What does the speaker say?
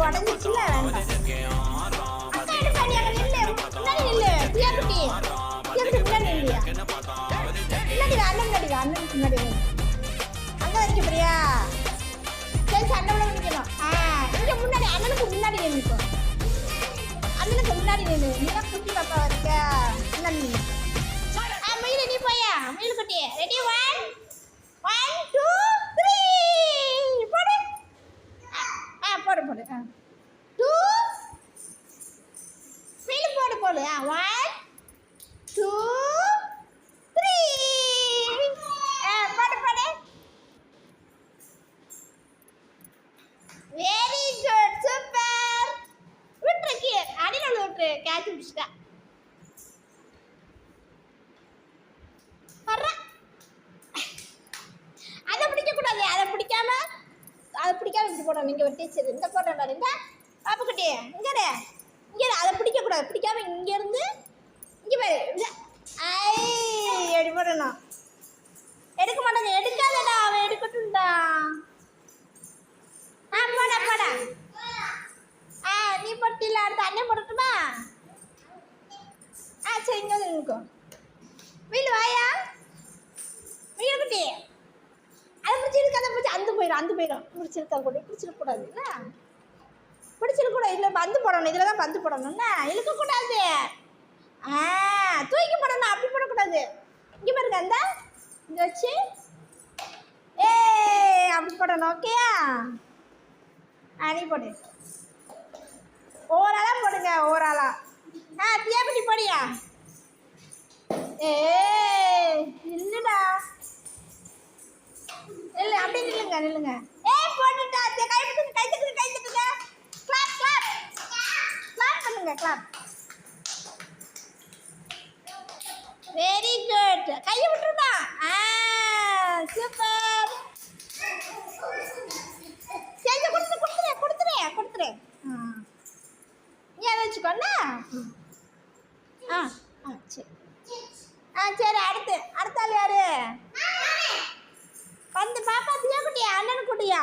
உடஞ்சிச்சுல வேண்டாம். அக்கா எடுப்பா நீ அங்கே நில்லு, முன்னாடி நில்லு. தியாக்குட்டி முன்னாடி நில்லையா? முன்னாடி வா, அண்ணன் முன்னாடி வா, அண்ணனுக்கு முன்னாடி வா. அங்கே வைக்க போறியா? சரி சண்டை விட நிற்கணும். இங்கே முன்னாடி அண்ணனுக்கு முன்னாடி நின்றுக்கும். அண்ணனுக்கு முன்னாடி நின்று நீ தான் குட்டி பாப்பா இருக்க. முன்னாடி நின்று மயில் நீ போயா மயில் குட்டி. ரெடி 1 1 2 3 போடு. போடு போடு. 2 மயில் போடு போடு. 1 2 3 போடு போடு. Very good super. விட்டுருக்கு அடியில் விட்டுரு. கேட்ச் பிடிச்சிட்டா. அதை பிடிக்கக்கூடாது. அதை பிடிக்காம இப்படி போடணும். நீங்கள் ஒரு டீச்சர் இந்த போடுறா இந்த பாப்புக்குட்டி இங்கே இங்கே அதை பிடிக்கக்கூடாது. பிடிக்காம இங்கேருந்து இங்கே பாரு இந்த எப்படி போடணும். எடுக்க மாட்டாங்க. எடுக்காதடா அவன் எடுக்கட்டும்டா. போடா போடா. நீ போட்டில அடுத்த அண்ணன் போடட்டுமா? சரி இங்கே வந்து நிற்கும். வீடு வாயா வீடு குட்டி. அதை பிடிச்சிருக்கு. அதை பிடிச்சி அந்த போயிடும் பிடிச்சிருக்கா கூட பிடிச்சிருக்கக்கூடாது. இல்லை பிடிச்சிருக்கூடாது. இதில் பந்து போடணும். இதில் தான் பந்து போடணும்னா இழுக்கக்கூடாது. தூக்கி போடணும். அப்படி போடக்கூடாது. இங்கே பாருங்க அந்த இங்கே வச்சு அப்படி போடணும். ஓகேயா? நீ போடு. ஓராளாக போடுங்க. ஓராளா. தியாக்குட்டி போடியா? இல்லைடா இல்லை அப்படி நில்லுங்க. போட்டுட்டா. கை தட்டுங்க. கிளாப் பண்ணுங்க. கிளாப். Very good. கையை விட்டுருமா? சூப்பர். சரி கொடுத்துரு. நீ அதை வச்சுக்கோண்ணா. சரி சரி. அடுத்த ஆள் யாரு? வந்து பாப்பா தியா குட்டியா அண்ணனு குட்டியா?